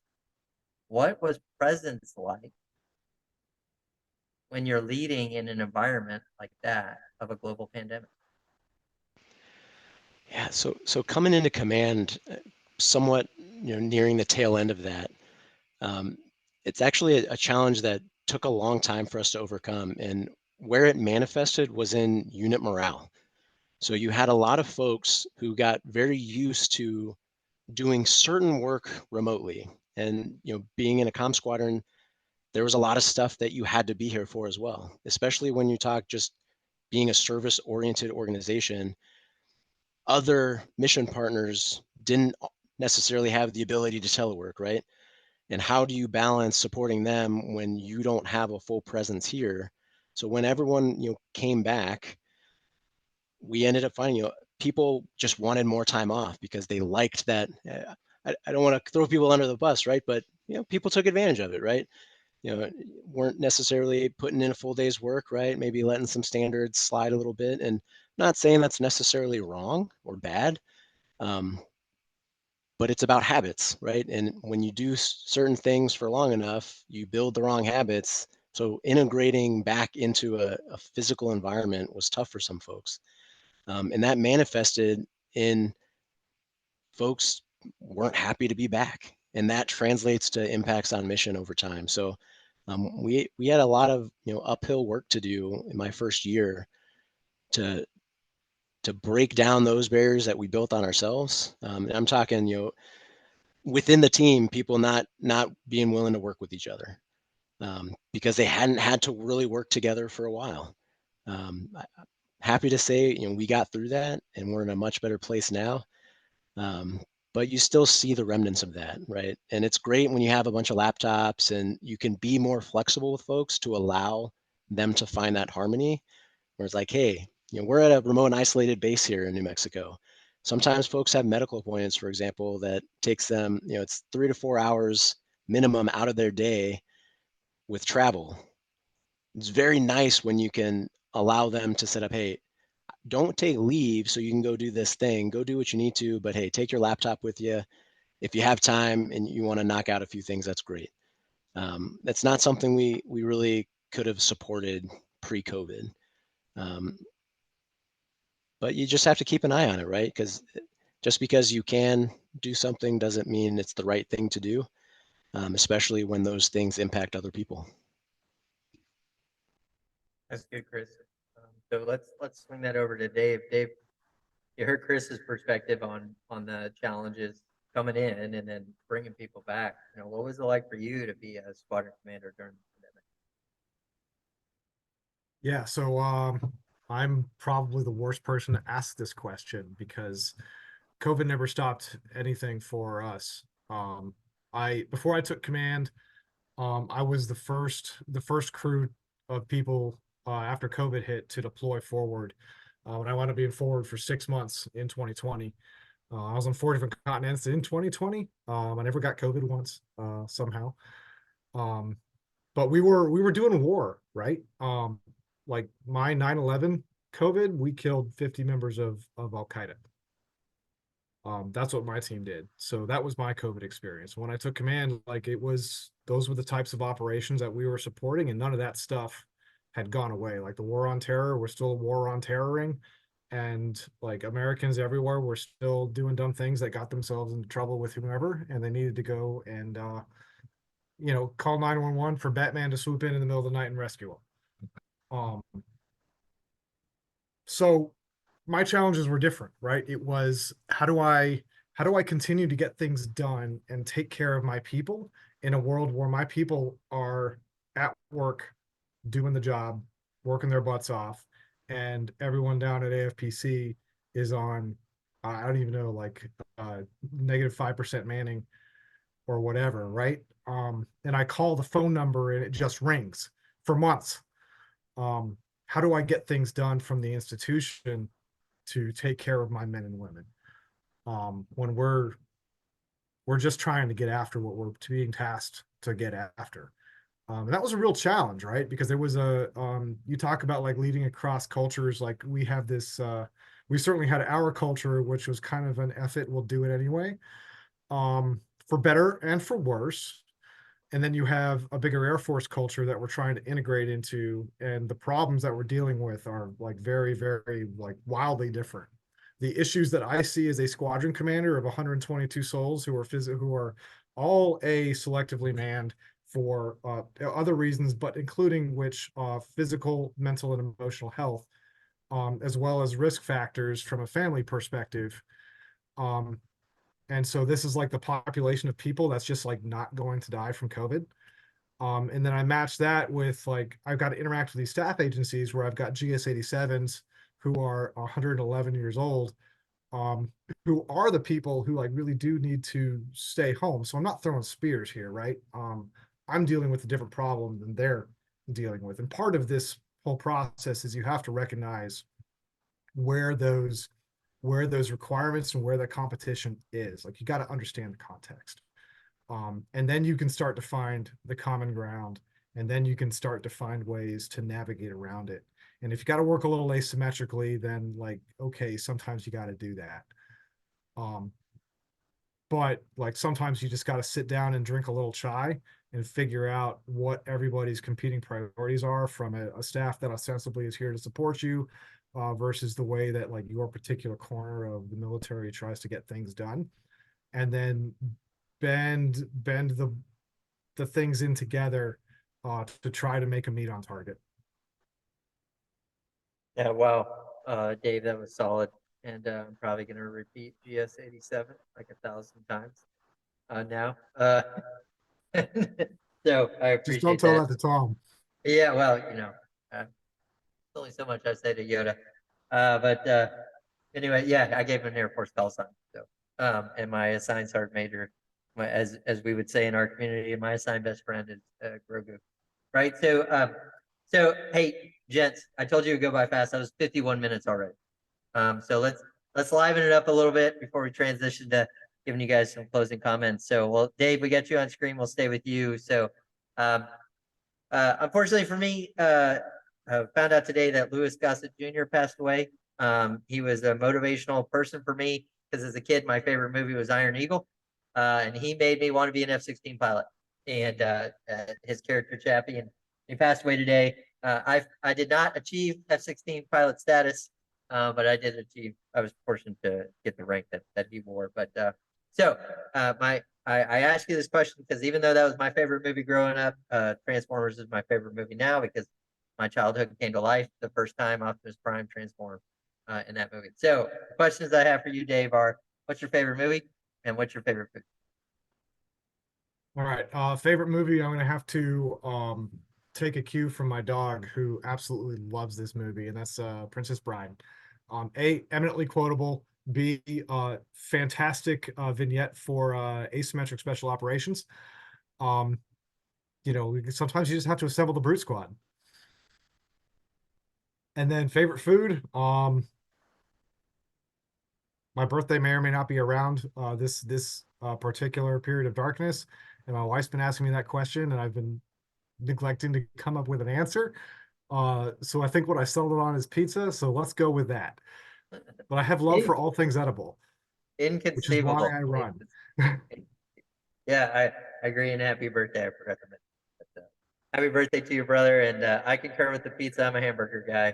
Speaker 1: what was presence like when you're leading in an environment like that of a global pandemic?
Speaker 3: Yeah, so coming into command, somewhat, nearing the tail end of that, um, it's actually a challenge that took a long time for us to overcome. And where it manifested was in unit morale. So you had a lot of folks who got very used to doing certain work remotely. And being in a comm squadron, there was a lot of stuff that you had to be here for as well, especially when you talk just being a service oriented organization. Other mission partners didn't necessarily have the ability to telework, right? And how do you balance supporting them when you don't have a full presence here? So when everyone came back, we ended up finding people just wanted more time off because they liked that. I don't want to throw people under the bus, right? But people took advantage of it, right? Weren't necessarily putting in a full day's work, right? Maybe letting some standards slide a little bit, and not saying that's necessarily wrong or bad. But it's about habits, right? And when you do certain things for long enough, you build the wrong habits. So integrating back into a physical environment was tough for some folks. And that manifested in folks weren't happy to be back. And that translates to impacts on mission over time. So we had a lot of uphill work to do in my first year to break down those barriers that we built on ourselves. And I'm talking, within the team, people not being willing to work with each other because they hadn't had to really work together for a while. Happy to say, we got through that and we're in a much better place now. But you still see the remnants of that, right? And it's great when you have a bunch of laptops and you can be more flexible with folks to allow them to find that harmony. Where it's like, hey, we're at a remote and isolated base here in New Mexico. Sometimes folks have medical appointments, for example, that takes them, it's 3 to 4 hours minimum out of their day with travel. It's very nice when you can allow them to set up, hey, don't take leave so you can go do this thing, go do what you need to, but hey, take your laptop with you. If you have time and you want to knock out a few things, that's great. That's not something we really could have supported pre-COVID. But you just have to keep an eye on it, right? Because just because you can do something doesn't mean it's the right thing to do, especially when those things impact other people.
Speaker 1: That's good, Chris. So let's swing that over to Dave. Dave, you heard Chris's perspective on the challenges coming in and then bringing people back. What was it like for you to be a squadron commander during the pandemic?
Speaker 2: Yeah, so I'm probably the worst person to ask this question because COVID never stopped anything for us. Before I took command, I was the first crew of people after COVID hit to deploy forward. When I wound up being forward for 6 months in 2020. I was on 4 different continents in 2020. I never got COVID once somehow. But we were doing war, right? Like my 9/11 COVID, we killed 50 members of Al Qaeda. That's what my team did. So that was my COVID experience. When I took command, like those were the types of operations that we were supporting, and none of that stuff had gone away. Like the war on terror, we're still a war on terroring, and like Americans everywhere were still doing dumb things that got themselves into trouble with whomever, and they needed to go and call 911 for Batman to swoop in the middle of the night and rescue them. So my challenges were different, right? It was how do I continue to get things done and take care of my people in a world where my people are at work doing the job, working their butts off, and everyone down at AFPC is on I don't even know, like -5% manning or whatever, right? And I call the phone number and it just rings for months. How do I get things done from the institution to take care of my men and women when we're just trying to get after what we're being tasked to get after? And that was a real challenge, right? Because there was you talk about like leading across cultures, like we have this, we certainly had our culture, which was kind of an F it, we'll do it anyway, for better and for worse. And then you have a bigger Air Force culture that we're trying to integrate into, and the problems that we're dealing with are like very, very like wildly different. The issues that I see as a squadron commander of 122 souls who are all selectively manned for other reasons, but including which physical, mental, and emotional health, as well as risk factors from a family perspective. And so this is like the population of people that's just like not going to die from COVID. And then I match that with like, I've got to interact with these staff agencies where I've got GS 87s who are 111 years old, who are the people who like really do need to stay home. So I'm not throwing spears here, right? I'm dealing with a different problem than they're dealing with. And part of this whole process is you have to recognize where those requirements and where the competition is. Like you got to understand the context. And then you can start to find the common ground, and then you can start to find ways to navigate around it. And if you got to work a little asymmetrically, then like, okay, sometimes you got to do that. But like sometimes you just got to sit down and drink a little chai and figure out what everybody's competing priorities are from a staff that ostensibly is here to support you, versus the way that like your particular corner of the military tries to get things done, and then bend the things in together to try to make a meet on target.
Speaker 1: Yeah, wow. Dave, that was solid. And I'm probably going to repeat GS 87 like 1,000 times now. So I
Speaker 2: Just don't
Speaker 1: appreciate
Speaker 2: tell
Speaker 1: that.
Speaker 2: that to Tom.
Speaker 1: Yeah, well, there's only so much I say to Yoda. But anyway, yeah, I gave him an Air Force call sign. So, and my assigned sergeant major, as we would say in our community, and my assigned best friend is Grogu. Right. So hey, gents, I told you to go by fast. That was 51 minutes already. So let's liven it up a little bit before we transition to giving you guys some closing comments. So, well, Dave, we got you on screen. We'll stay with you. So, unfortunately for me, I found out today that Louis Gossett Jr. passed away. He was a motivational person for me because as a kid, my favorite movie was Iron Eagle, and he made me want to be an F-16 pilot. And his character Chappie, and he passed away today. I did not achieve F-16 pilot status, but I was fortunate to get the rank that he wore. But I ask you this question because even though that was my favorite movie growing up, Transformers is my favorite movie now because my childhood came to life the first time Optimus Prime transformed in that movie. So the questions I have for you, Dave, are what's your favorite movie and what's your favorite food?
Speaker 2: All right. Favorite movie, I'm gonna have to take a cue from my dog who absolutely loves this movie, and that's Princess Bride. A, eminently quotable, B, fantastic vignette for asymmetric special operations. Sometimes you just have to assemble the brute squad. And then favorite food, my birthday may or may not be around this particular period of darkness, and my wife's been asking me that question, and I've been neglecting to come up with an answer. So I think what I settled on is pizza. So let's go with that. But I have love for all things edible, which is why
Speaker 1: Inconceivable.
Speaker 2: I run.
Speaker 1: Yeah, I agree. And happy birthday. I forgot to mention. But, happy birthday to your brother. And I concur with the pizza. I'm a hamburger guy.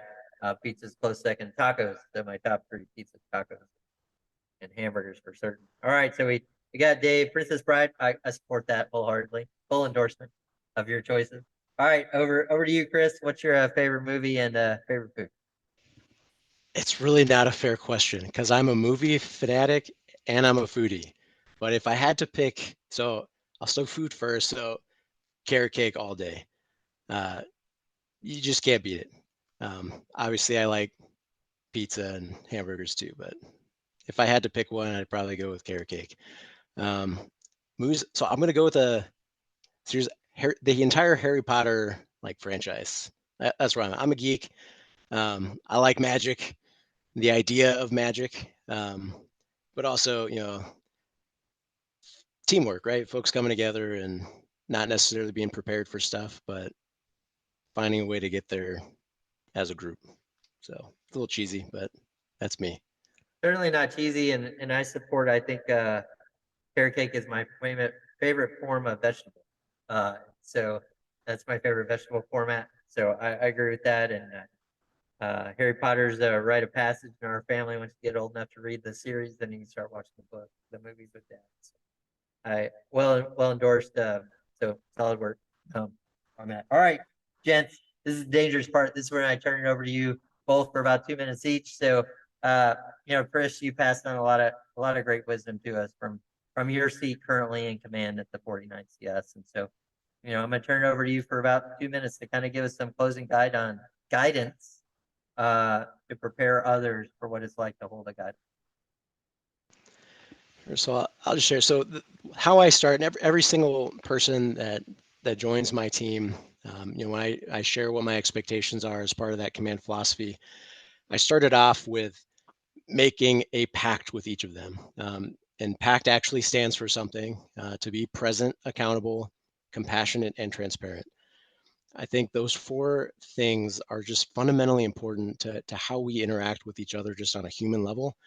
Speaker 1: Pizza's close second. Tacos. So my top three: pizza, tacos, and hamburgers for certain. All right. So we got Dave, Princess Bride. I support that wholeheartedly. Full endorsement of your choices. All right. Over to you, Chris. What's your favorite movie and favorite food?
Speaker 3: It's really not a fair question because I'm a movie fanatic and I'm a foodie. But if I had to pick, so I'll start food first. So carrot cake all day. You just can't beat it. Obviously, I like pizza and hamburgers too, but if I had to pick one, I'd probably go with carrot cake. Movies. So I'm gonna go with the entire Harry Potter like franchise. That's where I'm a geek. I like magic, the idea of magic, but also teamwork, right? Folks coming together and not necessarily being prepared for stuff, but finding a way to get there as a group. So it's a little cheesy, but that's me.
Speaker 1: Certainly not cheesy, and I support. I think carrot cake is my favorite form of vegetable. So that's my favorite vegetable format. So I agree with that. And Harry Potter's a rite of passage in our family. Once you get old enough to read the series, then you can start watching the movies with dad. So I well endorsed. So solid work on that. All right, gents, this is the dangerous part. This is when I turn it over to you both for about 2 minutes each. So Chris, you passed on a lot of great wisdom to us from your seat currently in command at the 49th CS. And so, I'm gonna turn it over to you for about 2 minutes to kind of give us some closing guidance to prepare others for what it's like to hold a guide.
Speaker 3: So I'll just share. So how I start, and every single person that joins my team, when I share what my expectations are as part of that command philosophy, I started off with making a pact with each of them. And pact actually stands for something, to be present, accountable, compassionate, and transparent. I think those 4 things are just fundamentally important to how we interact with each other just on a human level.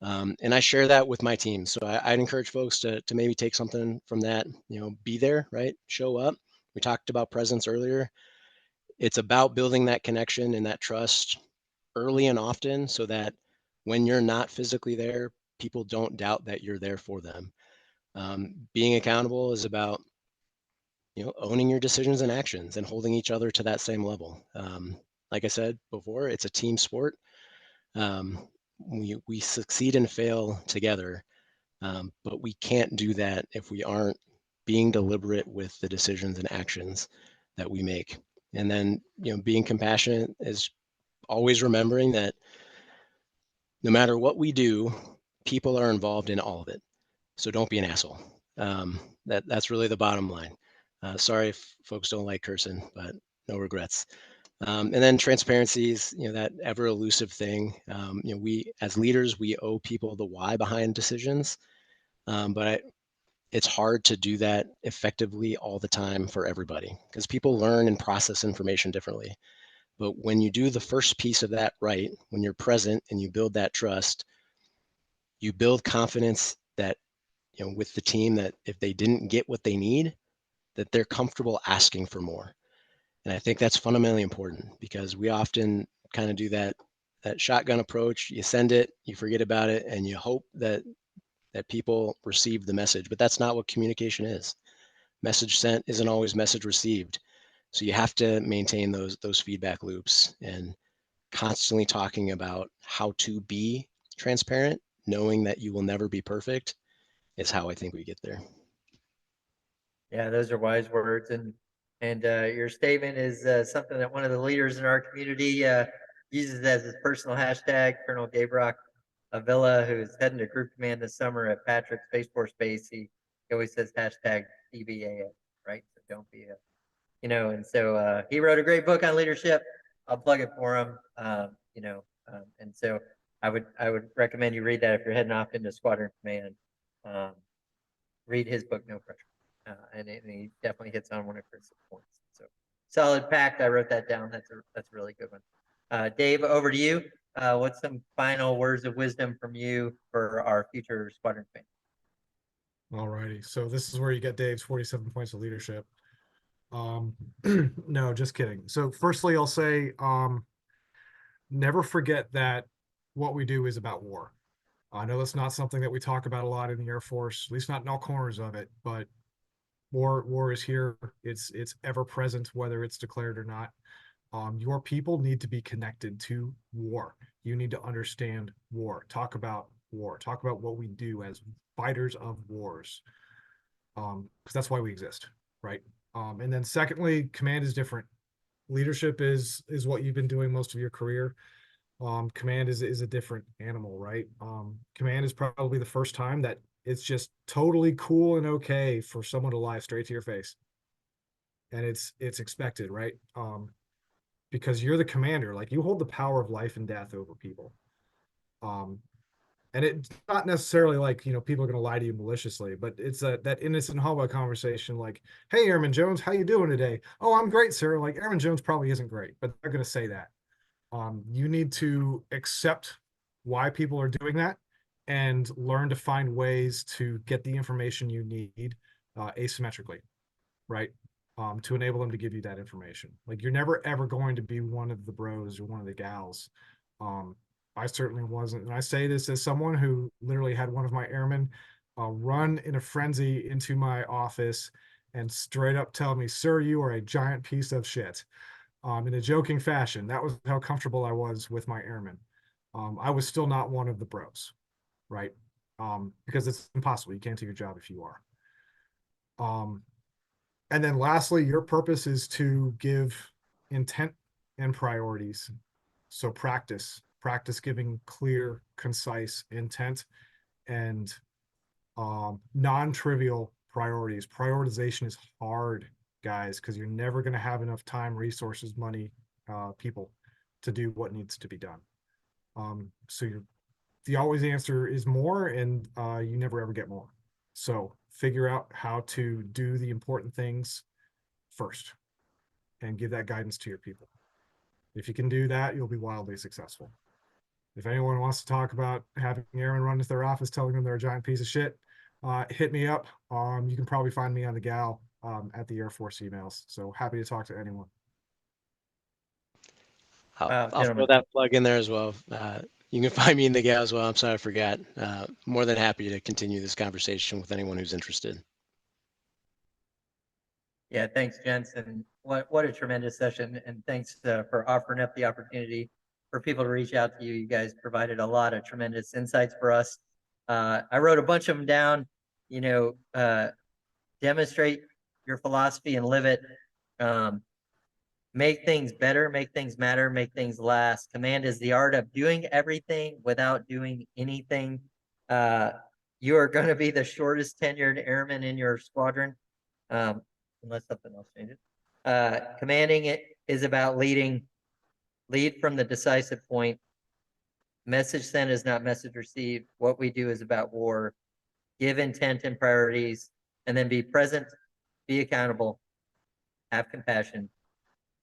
Speaker 3: And I share that with my team. So I'd encourage folks to maybe take something from that, be there, right? Show up. We talked about presence earlier. It's about building that connection and that trust early and often so that when you're not physically there, people don't doubt that you're there for them. Being accountable is about, owning your decisions and actions and holding each other to that same level. Like I said before, it's a team sport. We succeed and fail together, but we can't do that if we aren't being deliberate with the decisions and actions that we make. And then, being compassionate is always remembering that no matter what we do, people are involved in all of it. So don't be an asshole. That's really the bottom line. Sorry if folks don't like cursing, but no regrets. And then transparency is, that ever elusive thing. We as leaders, we owe people the why behind decisions, but it's hard to do that effectively all the time for everybody because people learn and process information differently. But when you do the first piece of that right, when you're present and you build that trust, you build confidence that, with the team, that if they didn't get what they need, that they're comfortable asking for more. And I think that's fundamentally important because we often kind of do that shotgun approach. You send it, you forget about it, and you hope that people receive the message. But that's not what communication is. Message sent isn't always message received. So you have to maintain those feedback loops and constantly talking about how to be transparent, knowing that you will never be perfect, is how I think we get there.
Speaker 1: Yeah, those are wise words, and your statement is something that one of the leaders in our community uses as his personal hashtag. Colonel Gabriel Avila, who's heading to Group Command this summer at Patrick Space Force Base, he always says hashtag DBAA, right? So don't be and so he wrote a great book on leadership. I'll plug it for him. And so I would recommend you read that if you're heading off into Squadron Command. Read his book, No Pressure. And he definitely hits on one of Chris's points. So solid pact. I wrote that down. That's a really good one. Dave, over to you. What's some final words of wisdom from you for our future Squadron fans?
Speaker 2: All righty. So this is where you get Dave's 47 points of leadership. No, just kidding. So firstly, I'll say, never forget that what we do is about war. I know that's not something that we talk about a lot in the Air Force, at least not in all corners of it, but war is here. It's ever present, whether it's declared or not. Your people need to be connected to war. You need to understand war. Talk about war. Talk about what we do as fighters of wars. Because that's why we exist, right? And then secondly, command is different. Leadership is what you've been doing most of your career. Command is a different animal, right? Command is probably the first time that it's just totally cool and okay for someone to lie straight to your face. And it's expected, right? Because you're the commander, like you hold the power of life and death over people. And it's not necessarily like, people are going to lie to you maliciously, but it's that innocent hallway conversation like, hey, Airman Jones, how you doing today? Oh, I'm great, sir. Like Airman Jones probably isn't great, but they're going to say that. You need to accept why people are doing that and learn to find ways to get the information you need asymmetrically. right? To enable them to give you that information. Like you're never ever going to be one of the bros or one of the gals. I certainly wasn't. And I say this as someone who literally had one of my airmen run in a frenzy into my office and straight up tell me, "Sir, you are a giant piece of shit." In a joking fashion. That was how comfortable I was with my airmen. I was still not one of the bros, right? Because it's impossible. You can't do your job if you are. And then lastly, your purpose is to give intent and priorities. So practice giving clear, concise intent and non-trivial priorities. Prioritization is hard, guys, because you're never going to have enough time, resources, money, people to do what needs to be done. So the always answer is more, and you never ever get more. So figure out how to do the important things first and give that guidance to your people. If you can do that, you'll be wildly successful. If anyone wants to talk about having Aaron run into their office telling them they're a giant piece of shit, hit me up. You can probably find me on the gal at the Air Force emails. So happy to talk to anyone.
Speaker 3: I'll throw
Speaker 1: Gentlemen.
Speaker 3: that plug in there as well. You can find me in the gal as well. I'm sorry I forgot. More than happy to continue this conversation with anyone who's interested.
Speaker 1: Yeah, thanks, gents, and what a tremendous session, and thanks for offering up the opportunity for people to reach out to you. You guys provided a lot of tremendous insights for us. I wrote a bunch of them down. You know, demonstrate your philosophy and live it. Make things better, make things matter, make things last. Command is the art of doing everything without doing anything. You are going to be the shortest tenured airman in your squadron. Unless something else changes. Commanding it is about leading. Lead from the decisive point. Message sent is not message received. What we do is about war. Give intent and priorities, and then be present, be accountable, have compassion,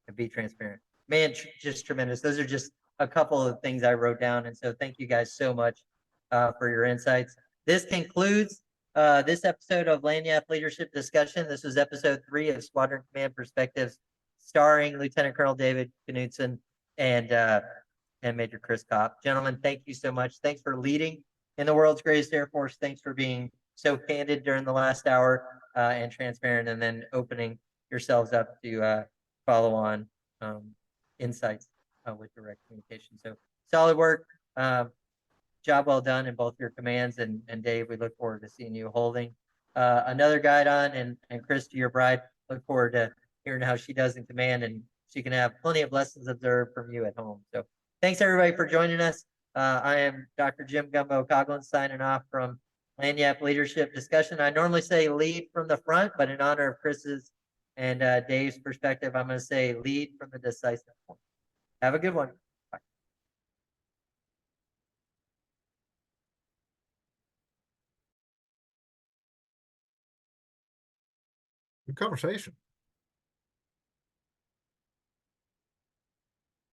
Speaker 1: and be transparent. Man, just tremendous. Those are just a couple of things I wrote down, and so thank you guys so much for your insights. This concludes this episode of Lagniappe Leadership Discussion. This was episode 3 of Squadron Command Perspectives, starring Lieutenant Colonel David Knutzen and Major Chris Kopp. Gentlemen, thank you so much. Thanks for leading in the world's greatest Air Force. Thanks for being so candid during the last hour and transparent, and then opening yourselves up to follow on insights with direct communication. So solid work. Job well done in both your commands, and Dave, we look forward to seeing you holding another guide on, and Chris, to your bride, look forward to hearing how she does in command, and she can have plenty of lessons observed from you at home. So thanks everybody for joining us. I am Dr. Jim Gumbo Coughlin signing off from Lagniappe Leadership Discussion. I normally say lead from the front, but in honor of Chris's and Dave's perspective, I'm going to say lead from the decisive point. Have a good one.
Speaker 2: Good conversation.